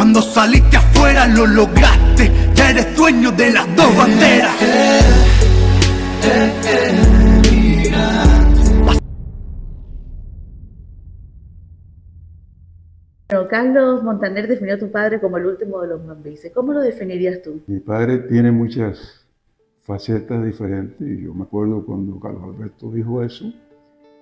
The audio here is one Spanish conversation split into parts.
Cuando saliste afuera lo lograste, ya eres dueño de las dos banderas. Bueno, Carlos Montaner definió a tu padre como el último de los mambises. ¿Cómo lo definirías tú? Mi padre tiene muchas facetas diferentes y yo me acuerdo cuando Carlos Alberto dijo eso.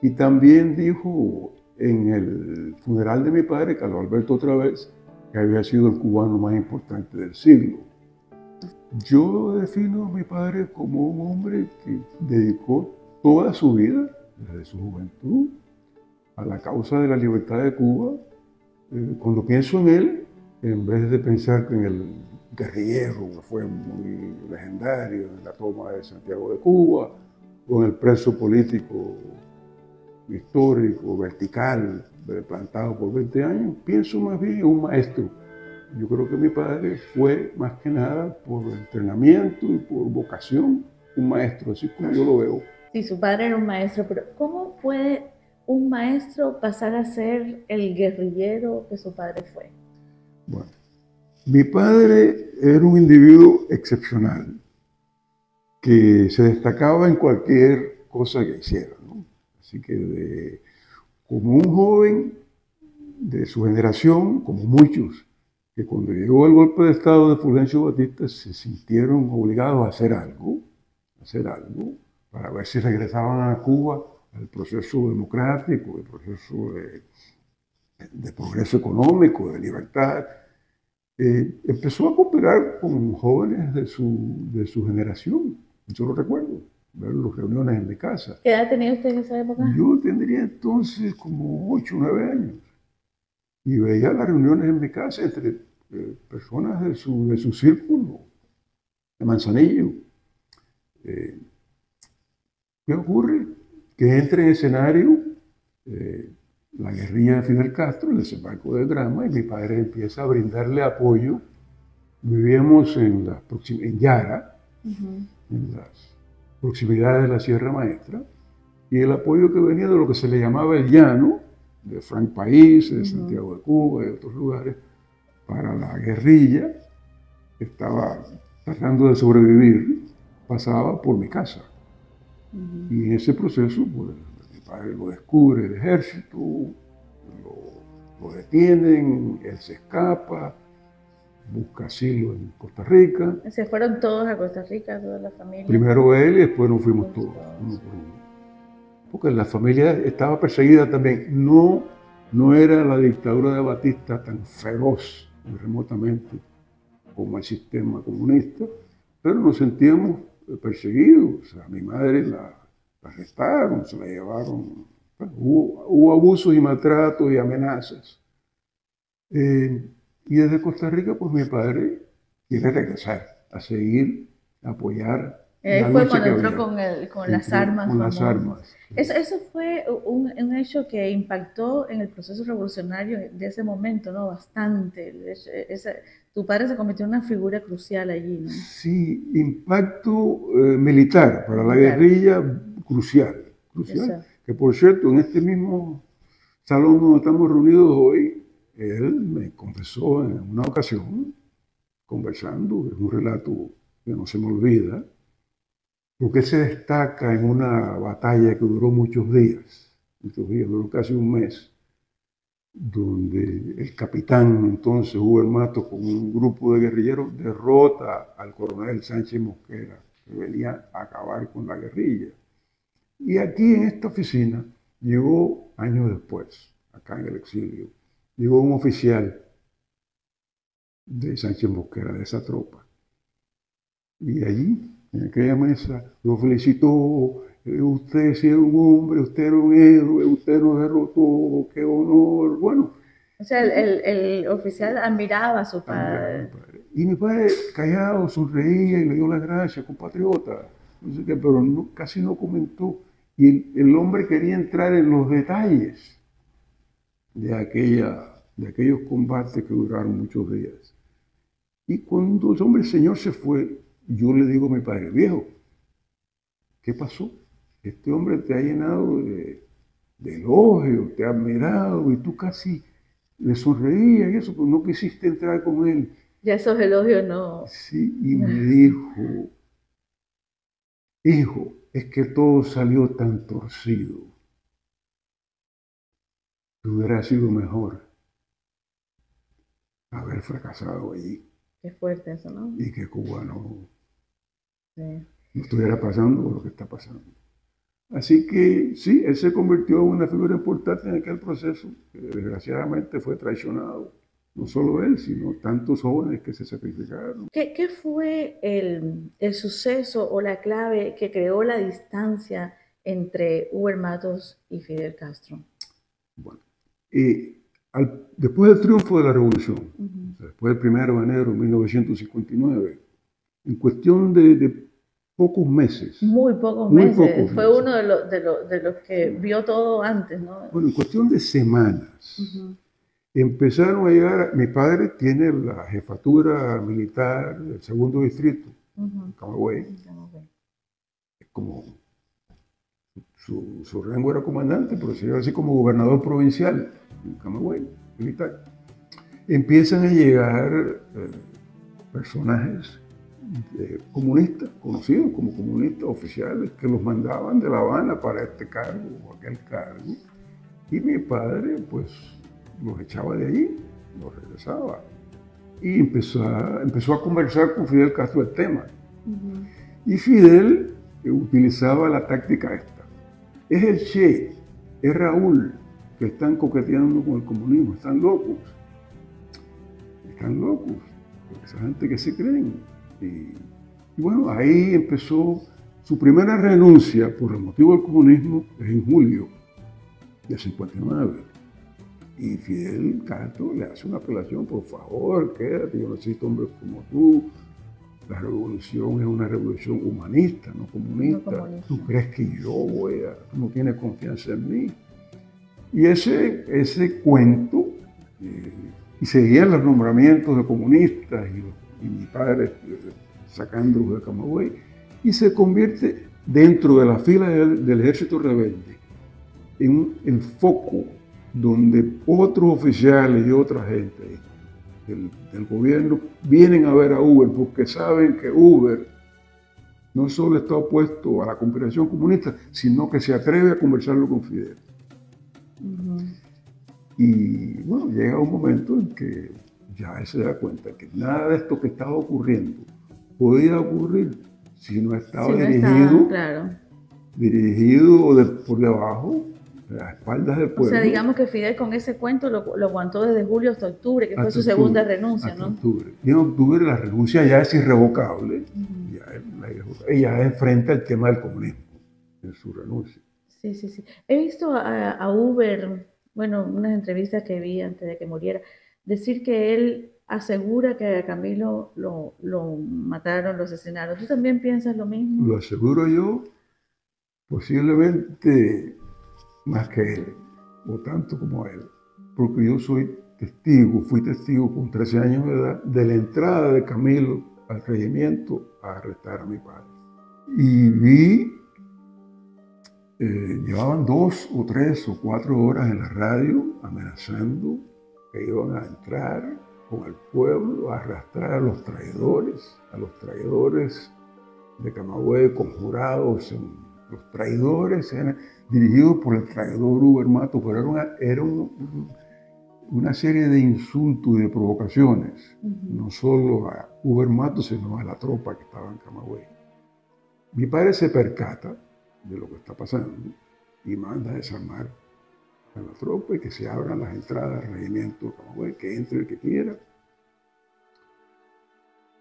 Y también dijo en el funeral de mi padre, Carlos Alberto otra vez, que había sido el cubano más importante del siglo. Yo defino a mi padre como un hombre que dedicó toda su vida, desde su juventud, a la causa de la libertad de Cuba. Cuando pienso en él, en vez de pensar en el guerrillero que fue muy legendario en la toma de Santiago de Cuba, o en el preso político histórico, vertical, plantado por 20 años, pienso más bien en un maestro. Yo creo que mi padre fue, más que nada, por entrenamiento y por vocación, un maestro, así como yo lo veo. Sí, su padre era un maestro, pero ¿cómo puede un maestro pasar a ser el guerrillero que su padre fue? Bueno, mi padre era un individuo excepcional, que se destacaba en cualquier cosa que hiciera, ¿no? Así que como un joven de su generación, como muchos, que cuando llegó el golpe de Estado de Fulgencio Batista se sintieron obligados a hacer algo para ver si regresaban a Cuba al proceso democrático, el proceso de progreso económico, de libertad. Empezó a cooperar con jóvenes de su generación. Yo lo recuerdo, ver las reuniones en mi casa. ¿Qué edad tenía usted en esa época? Yo tendría entonces como 8 o 9 años. Y veía las reuniones en mi casa entre personas de su círculo, de Manzanillo. ¿Qué ocurre? Que entra en escenario la guerrilla de Fidel Castro, el desembarco del Drama, y mi padre empieza a brindarle apoyo. Vivíamos en Yara, en las proximidades de la Sierra Maestra, y el apoyo que venía de lo que se le llamaba el Llano, de Frank País, de Santiago de Cuba, de otros lugares, para la guerrilla que estaba tratando de sobrevivir, pasaba por mi casa. Y en ese proceso, pues, mi padre lo descubre el ejército, lo detienen, él se escapa, busca asilo en Costa Rica. ¿Se fueron todos a Costa Rica, toda la familia? Primero él y después nos fuimos todos, uno por uno. Porque la familia estaba perseguida también. No era la dictadura de Batista tan feroz y remotamente como el sistema comunista, pero nos sentíamos perseguidos. O sea, a mi madre la arrestaron, se la llevaron. Bueno, hubo abusos y maltratos y amenazas. Y desde Costa Rica, pues mi padre quiere regresar a seguir, a apoyar. Fue cuando entró con las armas. Con las armas. Eso fue un hecho que impactó en el proceso revolucionario de ese momento, ¿no? Bastante. Tu padre se convirtió en una figura crucial allí, ¿no? Sí, impacto militar para la guerrilla crucial. Que por cierto, en este mismo salón donde estamos reunidos hoy, él me confesó en una ocasión, conversando, es un relato que no se me olvida, porque él se destaca en una batalla que duró muchos días, duró casi un mes, donde el capitán entonces, Hugo El Mato, con un grupo de guerrilleros, derrota al coronel Sánchez Mosquera, que venía a acabar con la guerrilla. Y aquí en esta oficina llegó años después, acá en el exilio, llegó un oficial de Sánchez Mosquera, de esa tropa. Y allí, en aquella mesa, lo felicitó. Usted sí era un hombre, usted era un héroe, usted nos derrotó, qué honor. Bueno. O sea, el oficial admiraba a su padre. Y mi padre, callado, sonreía y le dio las gracias, compatriota. No sé qué, pero casi no comentó. Y el hombre quería entrar en los detalles de aquellos combates que duraron muchos días. Y cuando el hombre, el señor, se fue, yo le digo a mi padre, viejo, ¿qué pasó? Este hombre te ha llenado de elogios, te ha admirado y tú casi le sonreía y eso, pero no quisiste entrar con él. Ya esos elogios no. Sí, y me dijo, hijo, es que todo salió tan torcido. Hubiera sido mejor haber fracasado allí. Qué fuerte eso, ¿no? Y que Cuba Sí. no estuviera pasando por lo que está pasando. Así que sí, él se convirtió en una figura importante en aquel proceso, que desgraciadamente fue traicionado. No solo él, sino tantos jóvenes que se sacrificaron. ¿Qué fue el suceso o la clave que creó la distancia entre Hugo Matos y Fidel Castro? Bueno, después del triunfo de la revolución, después del 1 de enero de 1959, en cuestión de pocos meses. Muy pocos meses. Fue uno de los que vio todo antes, ¿no? Bueno, en cuestión de semanas, empezaron a llegar. Mi padre tiene la jefatura militar del segundo distrito, en Camagüey. Es como su rango era comandante, pero se llama así como gobernador provincial en Camagüey, militar. Empiezan a llegar personajes comunistas, conocidos como comunistas oficiales, que los mandaban de La Habana para este cargo o aquel cargo. Y mi padre, pues, los echaba de allí, los regresaba. Y empezó a conversar con Fidel Castro el tema. Y Fidel utilizaba la táctica esta. Es el Che, es Raúl, que están coqueteando con el comunismo, están locos. Están locos, esa gente que se creen. Y bueno, ahí empezó su primera renuncia por el motivo del comunismo, es en julio del 59. Y Fidel Castro le hace una apelación: por favor, quédate, yo necesito hombres como tú. La revolución es una revolución humanista, no comunista. No comunista. ¿Tú crees que tú no tienes confianza en mí? Y ese cuento, y seguían los nombramientos de comunistas y mi padre sacándolos de Camagüey, y se convierte dentro de la fila del ejército rebelde en el foco donde otros oficiales y otra gente del gobierno vienen a ver a Huber, porque saben que Huber no solo está opuesto a la conspiración comunista, sino que se atreve a conversarlo con Fidel. Y bueno, llega un momento en que ya él se da cuenta que nada de esto que estaba ocurriendo podía ocurrir si no estaba dirigido por debajo, a las espaldas del pueblo. O sea, digamos que Fidel con ese cuento lo aguantó desde julio hasta octubre, que fue su segunda renuncia, ¿no? Octubre. Y en octubre la renuncia ya es irrevocable, ella enfrenta el tema del comunismo en su renuncia. Sí. He visto a Huber, bueno, unas entrevistas que vi antes de que muriera, decir que él asegura que a Camilo lo mataron, lo asesinaron. ¿Tú también piensas lo mismo? Lo aseguro yo, posiblemente más que él, o tanto como él, porque yo fui testigo con 13 años de edad de la entrada de Camilo al regimiento a arrestar a mi padre. Y vi, llevaban 2 o 3 o 4 horas en la radio amenazando que iban a entrar con el pueblo a arrastrar a los traidores de Camagüey, conjurados. Los traidores eran dirigidos por el traidor Hugo Matos, pero era una serie de insultos y de provocaciones, no solo a Hugo Matos, sino a la tropa que estaba en Camagüey. Mi padre se percata de lo que está pasando y manda a desarmar a la tropa y que se abran las entradas al regimiento de Camagüey, que entre el que quiera.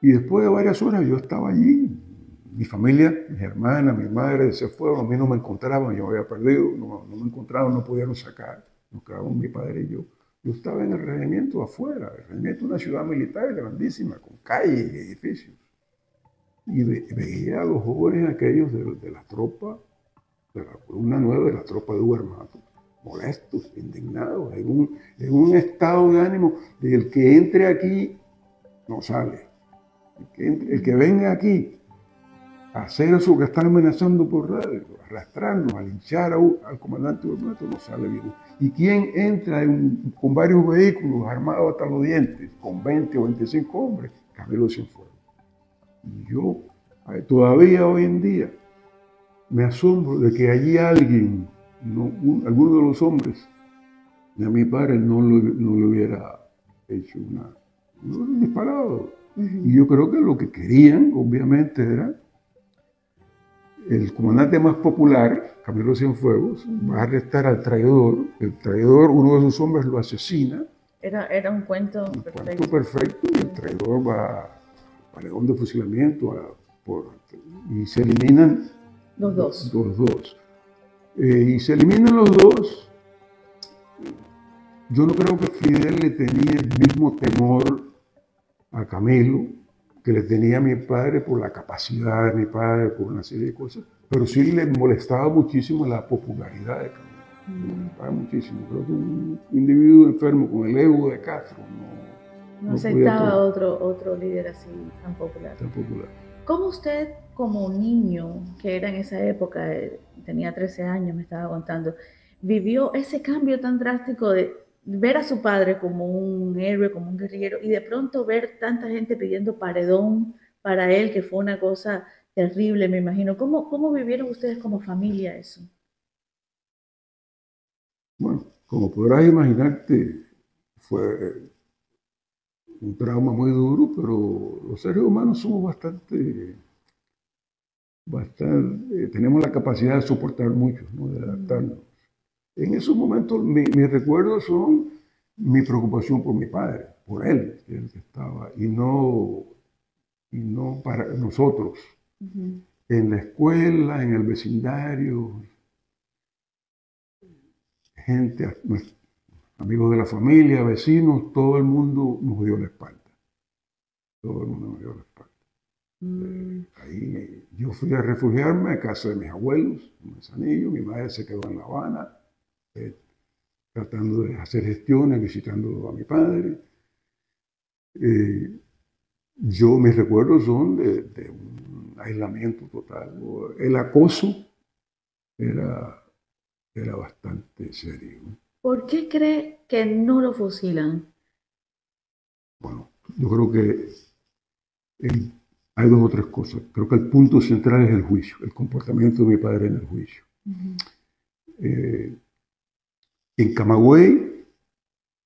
Y después de varias horas yo estaba allí. Mi familia, mis hermanas, mi madre se fueron, a mí no me encontraban, yo había perdido, no me encontraban, no pudieron sacar, nos quedamos mi padre y yo. Yo estaba en el regimiento afuera, el regimiento es una ciudad militar grandísima, con calles y edificios. Y veía a los jóvenes aquellos de la tropa, de la columna 9 de la tropa de Hugo Matos, molestos, indignados, en un estado de ánimo de el que entre aquí no sale, el que venga aquí hacer eso que están amenazando por radio, arrastrarnos, a linchar al comandante Huermato, no sale bien. ¿Y quién entra con varios vehículos armados hasta los dientes, con 20 o 25 hombres? Camilo Cienfuegos. Y yo, todavía hoy en día, me asombro de que allí alguien, alguno de los hombres de mi padre no le hubiera hecho un disparado. Y yo creo que lo que querían, obviamente, era el comandante más popular, Camilo Cienfuegos, va a arrestar al traidor. El traidor, uno de sus hombres lo asesina. Era un cuento perfecto. Cuento perfecto, y el traidor va a paredón de fusilamiento y se eliminan los dos. Y se eliminan los dos. Yo no creo que Fidel le tenía el mismo temor a Camilo que le tenía a mi padre por la capacidad de mi padre, por una serie de cosas, pero sí le molestaba muchísimo la popularidad de Camilo. Le molestaba muchísimo. Creo que un individuo enfermo con el ego de Castro no aceptaba otro líder así tan popular. ¿Cómo usted, como niño, que era en esa época, tenía 13 años, me estaba contando, vivió ese cambio tan drástico de ver a su padre como un héroe, como un guerrillero, y de pronto ver tanta gente pidiendo paredón para él, que fue una cosa terrible, me imagino? ¿Cómo vivieron ustedes como familia eso? Bueno, como podrás imaginarte, fue un trauma muy duro, pero los seres humanos somos bastante tenemos la capacidad de soportar mucho, ¿no? De adaptarnos. En esos momentos, mis recuerdos son mi preocupación por mi padre, por él, el que estaba, y no para nosotros. En la escuela, en el vecindario, gente, amigos de la familia, vecinos, todo el mundo nos dio la espalda. Todo el mundo nos dio la espalda. Ahí yo fui a refugiarme a casa de mis abuelos, en Manzanillo. Mi madre se quedó en La Habana, tratando de hacer gestiones, visitando a mi padre. Mis recuerdos son de un aislamiento total. El acoso era bastante serio. ¿Por qué cree que no lo fusilan? Bueno, yo creo que hay dos o tres cosas. Creo que el punto central es el juicio, el comportamiento de mi padre en el juicio. En Camagüey,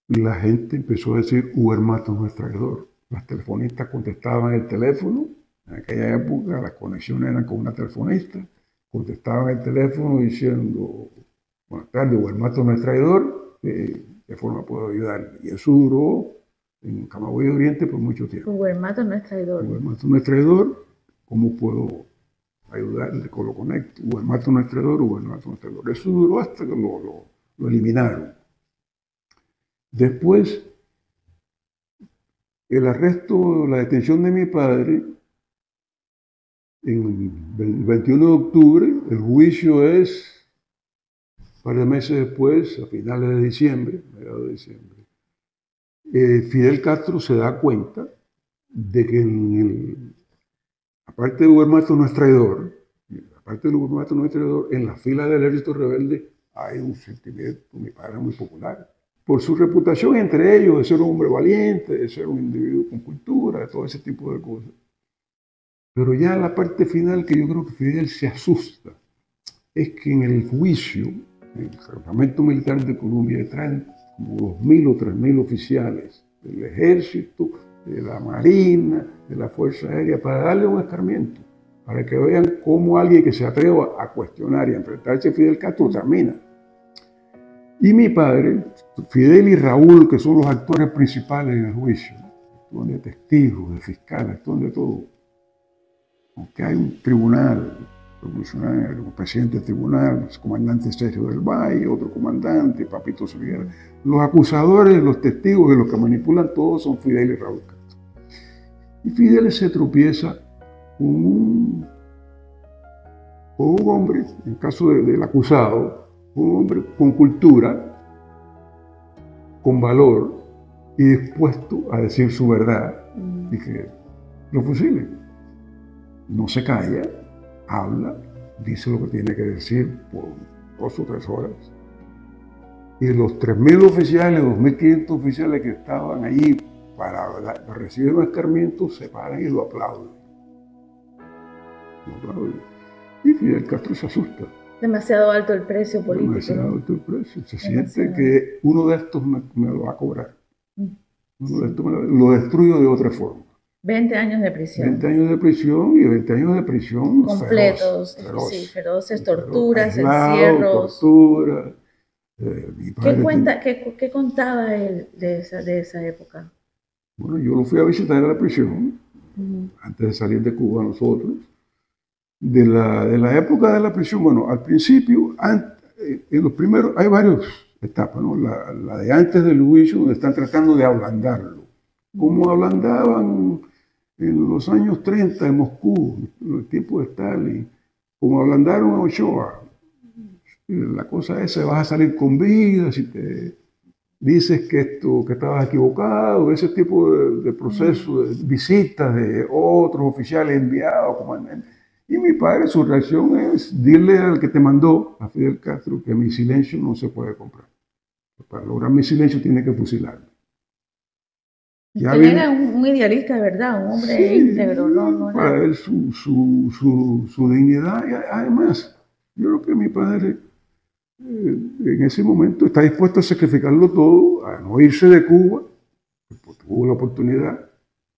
la gente empezó a decir: Huermato no es traidor. Las telefonistas contestaban el teléfono. En aquella época las conexiones eran con una telefonista. Contestaban el teléfono diciendo: buenas tardes, Huermato no es traidor. ¿De forma puedo ayudar? Y eso duró en Camagüey Oriente por mucho tiempo. Huermato no es traidor. Huermato no es traidor. ¿Cómo puedo ayudarle? Lo conecto. Huermato no es traidor, Huermato no es traidor. Eso duró hasta que lo eliminaron. Después, el arresto, la detención de mi padre, en el 21 de octubre, el juicio es un par de meses después, a finales de diciembre, mediados de diciembre. Fidel Castro se da cuenta de que aparte de Huermato no es traidor, en la fila del ejército rebelde hay un sentimiento, mi padre es muy popular, por su reputación entre ellos, de ser un hombre valiente, de ser un individuo con cultura, de todo ese tipo de cosas. Pero ya la parte final que yo creo que Fidel se asusta, es que en el juicio, en el campamento militar de Colombia, traen como 2.000 o 3.000 oficiales del ejército, de la marina, de la fuerza aérea, para darle un escarmiento, para que vean cómo alguien que se atreva a cuestionar y a enfrentarse a Fidel Castro termina. Y mi padre, Fidel y Raúl, que son los actores principales en el juicio, actúan de testigos, de fiscales, actúan de todo. Aunque hay un tribunal revolucionario, un presidente del tribunal, el comandante Sergio del Valle, otro comandante, Papito Sevilla. Los acusadores, los testigos y los que manipulan todos son Fidel y Raúl Castro. Y Fidel se tropieza con un hombre, en caso del acusado, un hombre con cultura, con valor y dispuesto a decir su verdad y que lo fusilen. No se calla, habla, dice lo que tiene que decir por 2 o 3 horas. Y los 3.000 oficiales, 2.500 oficiales que estaban allí para recibir un escarmiento se paran y lo aplauden. Y Fidel Castro se asusta. Demasiado alto el precio político. Demasiado alto el precio. Se siente que uno de estos me lo va a cobrar. Uno de estos lo destruyo de otra forma. 20 años de prisión. 20 años de prisión y 20 años de prisión completos, feroces, torturas, encierros. Tortura. ¿Qué contaba él de esa época? Bueno, yo lo fui a visitar a la prisión antes de salir de Cuba nosotros. De la época de la prisión, bueno, al principio, en los primeros, hay varias etapas, ¿no? La de antes del juicio, donde están tratando de ablandarlo. Como ablandaban en los años 30 en Moscú, en el tiempo de Stalin, como ablandaron a Ochoa. La cosa es, vas a salir con vida, si te dices que estabas equivocado, ese tipo de proceso, de visitas de otros oficiales enviados, comandantes. Y mi padre, su reacción es dile al que te mandó, a Fidel Castro, que mi silencio no se puede comprar. Para lograr mi silencio tiene que fusilarme. Él era un idealista de verdad, un hombre íntegro. No para él su dignidad. Y además, yo creo que mi padre en ese momento está dispuesto a sacrificarlo todo, a no irse de Cuba, porque tuvo la oportunidad,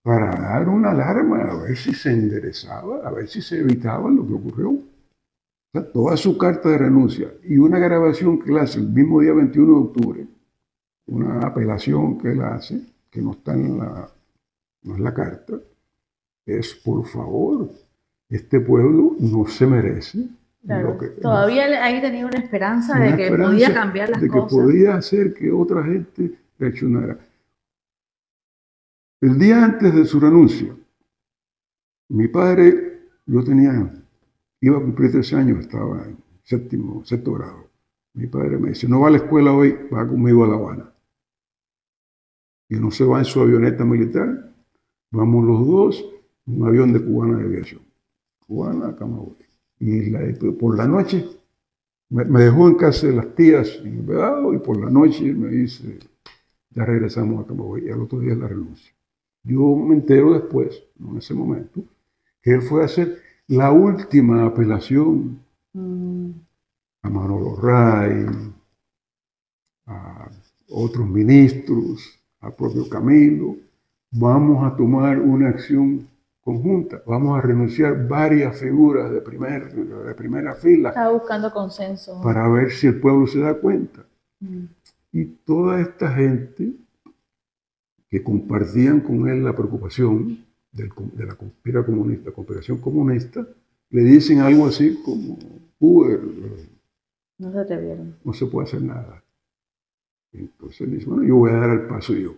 para dar una alarma, a ver si se enderezaba, a ver si se evitaba lo que ocurrió. O sea, toda su carta de renuncia y una grabación que él hace el mismo día 21 de octubre, una apelación que él hace, que no está no es la carta, es por favor, este pueblo no se merece. Claro, todavía ahí tenía una esperanza de que podía cambiar las cosas. De que podía hacer que otra gente reaccionara. El día antes de su renuncia, mi padre, iba a cumplir 13 años, estaba en sexto grado. Mi padre me dice, no va a la escuela hoy, va conmigo a La Habana. Y no se va en su avioneta militar, vamos los dos en un avión de Cubana de Aviación. Cubana a Camagüey. Y por la noche me dejó en casa de las tías en el Vedado y por la noche me dice, ya regresamos a Camagüey y al otro día la renuncia. Yo me entero después, no en ese momento, que él fue a hacer la última apelación a Manolo Ray, a otros ministros, al propio Camilo. Vamos a tomar una acción conjunta, vamos a renunciar varias figuras de primera fila. Estaba buscando consenso. Para ver si el pueblo se da cuenta. Y toda esta gente que compartían con él la preocupación de la conspiración comunista, le dicen algo así como, no se atrevieron. No se puede hacer nada. Entonces dice, bueno, yo voy a dar el paso yo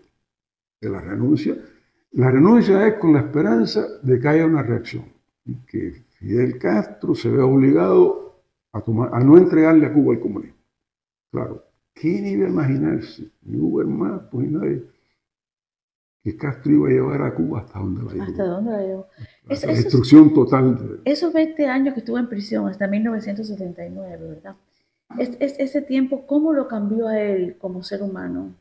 de la renuncia. La renuncia es con la esperanza de que haya una reacción y que Fidel Castro se vea obligado a no entregarle a Cuba el comunismo. Claro, ¿quién iba a imaginarse? Ni Hugo Hermás, pues nadie, que Castro iba a llevar a Cuba hasta donde la llevó. ¿Hasta dónde la llevó? La destrucción total. Esos 20 años que estuvo en prisión, hasta 1979, ¿verdad? Ese tiempo, ¿cómo lo cambió a él como ser humano?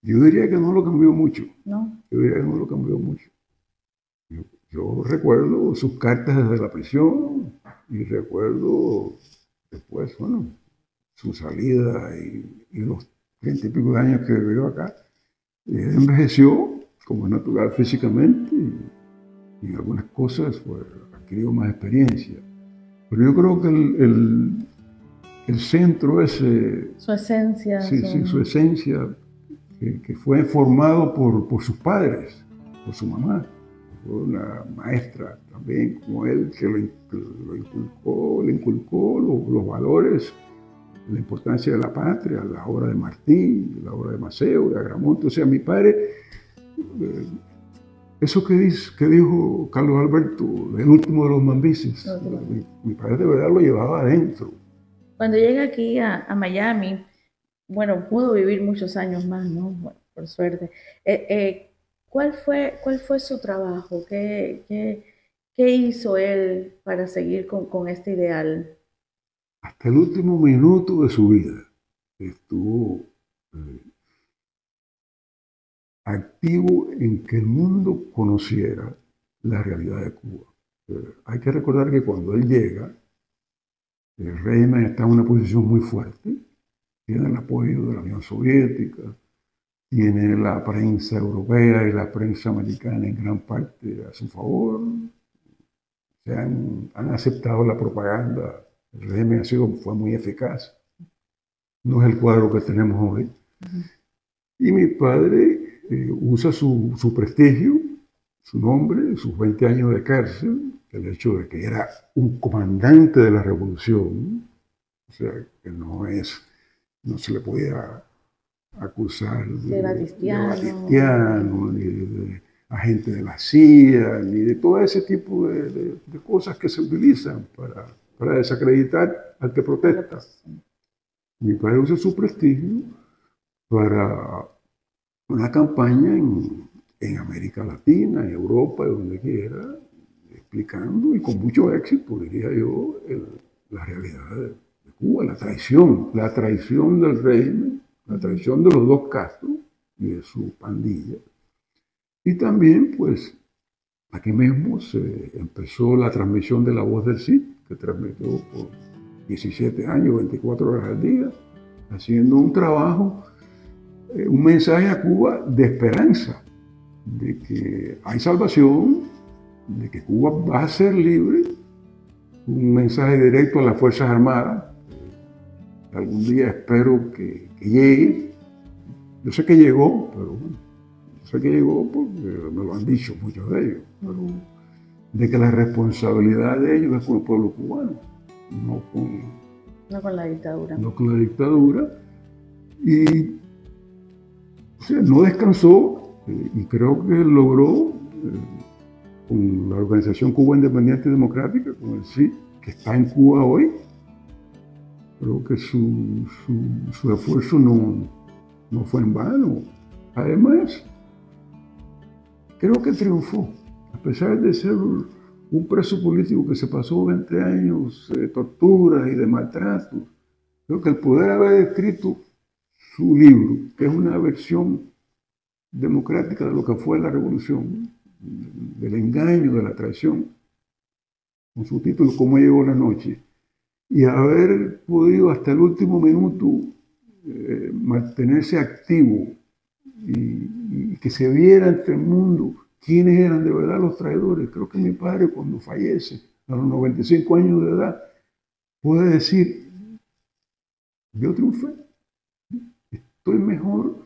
Yo diría que no lo cambió mucho. ¿No? Yo diría que no lo cambió mucho. Yo recuerdo sus cartas desde la prisión y recuerdo después, bueno, su salida y los 30 y pico de años que vivió acá. Él envejeció como es natural físicamente y en algunas cosas pues, adquirió más experiencia. Pero yo creo que el centro ese... Su esencia. Sí, su esencia, que fue formado por sus padres, por su mamá. Fue una maestra también como él que le inculcó los valores, la importancia de la patria, la obra de Martí, la obra de Maceo, de Agramonte. O sea, mi padre, eso que dijo Carlos Alberto, el último de los mambises, mi padre de verdad lo llevaba adentro. Cuando llega aquí a Miami, bueno, pudo vivir muchos años más, ¿no? Bueno, por suerte. cuál fue su trabajo? ¿Qué hizo él para seguir con este ideal? Hasta el último minuto de su vida estuvo activo en que el mundo conociera la realidad de Cuba. Hay que recordar que cuando él llega, el régimen está en una posición muy fuerte, tiene el apoyo de la Unión Soviética, tiene la prensa europea y la prensa americana en gran parte a su favor, han aceptado la propaganda, el régimen fue muy eficaz, no es el cuadro que tenemos hoy. Y mi padre usa su prestigio, su nombre, sus 20 años de cárcel, el hecho de que era un comandante de la revolución, o sea, que no se le podía acusar de batistiano, ni de agente de la CIA, ni de todo ese tipo de cosas que se utilizan para desacreditar al que protesta. Mi padre usa su prestigio para una campaña en América Latina, en Europa, donde quiera, explicando y con mucho éxito, diría yo, la realidad de Cuba, la traición del régimen, la traición de los dos Castro y de su pandilla. Y también, pues, aquí mismo se empezó la transmisión de La Voz del Cid, que transmitió por 17 años, 24 horas al día, haciendo un trabajo, un mensaje a Cuba de esperanza, de que hay salvación, de que Cuba va a ser libre, un mensaje directo a las Fuerzas Armadas. Algún día espero que llegue. Yo sé que llegó, pero bueno, sé que llegó porque me lo han dicho muchos de ellos, pero de que la responsabilidad de ellos es con el pueblo cubano, no con la dictadura. No con la dictadura. Y o sea, no descansó y creo que logró con la Organización Cuba Independiente y Democrática, con el CID, que está en Cuba hoy. Creo que su esfuerzo no fue en vano. Además, creo que triunfó, a pesar de ser un preso político que se pasó 20 años de torturas y de maltratos. Creo que el poder haber escrito su libro, que es una versión democrática de lo que fue la revolución, del engaño, de la traición, con su título Cómo llegó la noche, y haber podido hasta el último minuto mantenerse activo y que se viera ante el mundo quiénes eran de verdad los traidores. Creo que mi padre, cuando fallece a los 95 años de edad, puede decir: yo triunfé, estoy mejor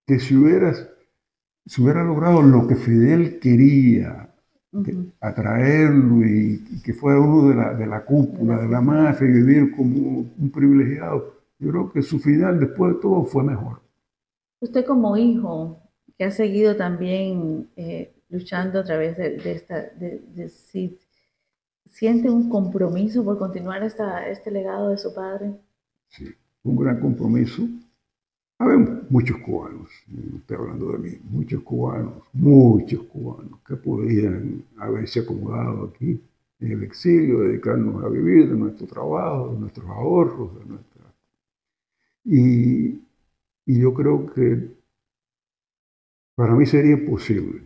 que si hubiera logrado lo que Fidel quería, atraerlo y que fuera uno de la cúpula, de la mafia, y vivir como un privilegiado. Yo creo que su final, después de todo, fue mejor. Usted como hijo, que ha seguido también luchando a través de CID, ¿siente un compromiso por continuar este legado de su padre? Sí, un gran compromiso. Habemos muchos cubanos, no estoy hablando de mí, muchos cubanos que podrían haberse acomodado aquí en el exilio, dedicarnos a vivir de nuestro trabajo, de nuestros ahorros, y yo creo que para mí sería imposible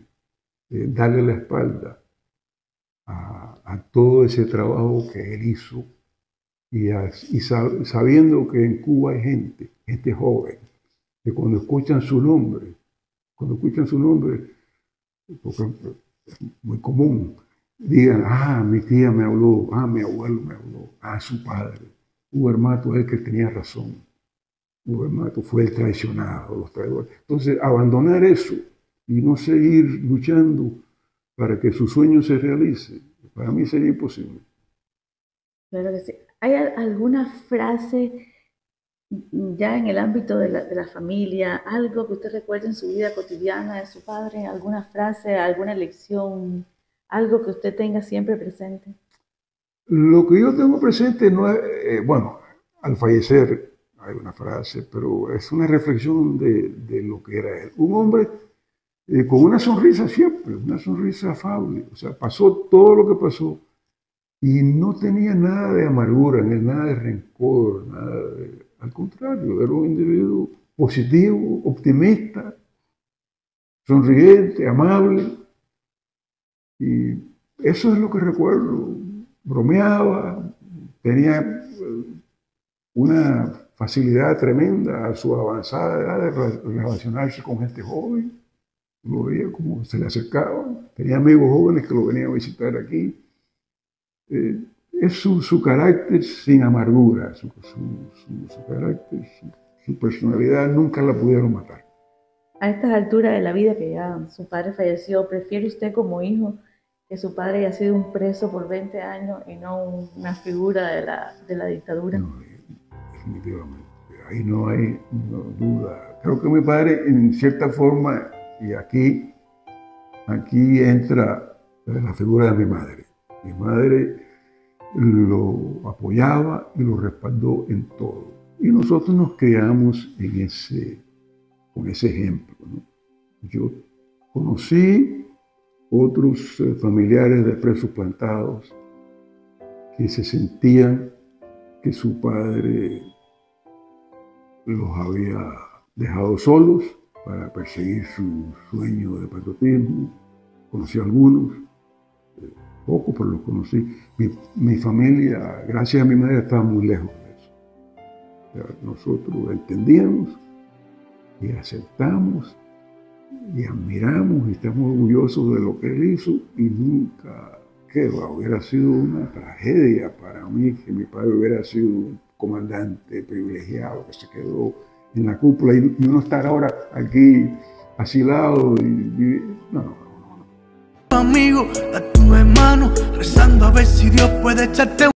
darle la espalda a todo ese trabajo que él hizo y sabiendo que en Cuba hay gente joven, que cuando escuchan su nombre, porque es muy común, digan: mi tía me habló, mi abuelo me habló, su padre, Hugo Mato es el que tenía razón, Hugo Mato fue el traicionado, los traidores. Entonces, abandonar eso y no seguir luchando para que su sueño se realice, para mí sería imposible. Claro que sí. ¿Hay alguna frase ya en el ámbito de la familia, algo que usted recuerde en su vida cotidiana de su padre, alguna frase, alguna lección, algo que usted tenga siempre presente? Lo que yo tengo presente no es, bueno, al fallecer hay una frase, pero es una reflexión de lo que era él. Un hombre con una sonrisa siempre, una sonrisa afable. O sea, pasó todo lo que pasó y no tenía nada de amargura, nada de rencor, al contrario, era un individuo positivo, optimista, sonriente, amable. Y eso es lo que recuerdo. Bromeaba, tenía una facilidad tremenda a su avanzada edad de relacionarse con gente joven. Lo veía como se le acercaba. Tenía amigos jóvenes que lo venían a visitar aquí. Es su carácter sin amargura, su carácter, su personalidad nunca la pudieron matar. A estas alturas de la vida, que ya su padre falleció, ¿prefiere usted como hijo que su padre haya sido un preso por 20 años y no una figura de la dictadura? No, definitivamente. Ahí no hay duda. Creo que mi padre, en cierta forma, y aquí entra la figura de mi madre. Mi madre lo apoyaba y lo respaldó en todo. Y nosotros nos criamos con ese ejemplo, ¿no? Yo conocí otros familiares de presos plantados que se sentían que su padre los había dejado solos para perseguir su sueño de patriotismo. Conocí a algunos, pocos, pero los conocí. Mi familia, gracias a mi madre, estaba muy lejos de eso. O sea, nosotros entendíamos y aceptamos y admiramos y estamos orgullosos de lo que él hizo, y nunca, hubiera sido una tragedia para mí que mi padre hubiera sido un comandante privilegiado que se quedó en la cúpula y uno estar ahora aquí asilado no. Tu amigo, a tu hermano, rezando a ver si Dios puede echarte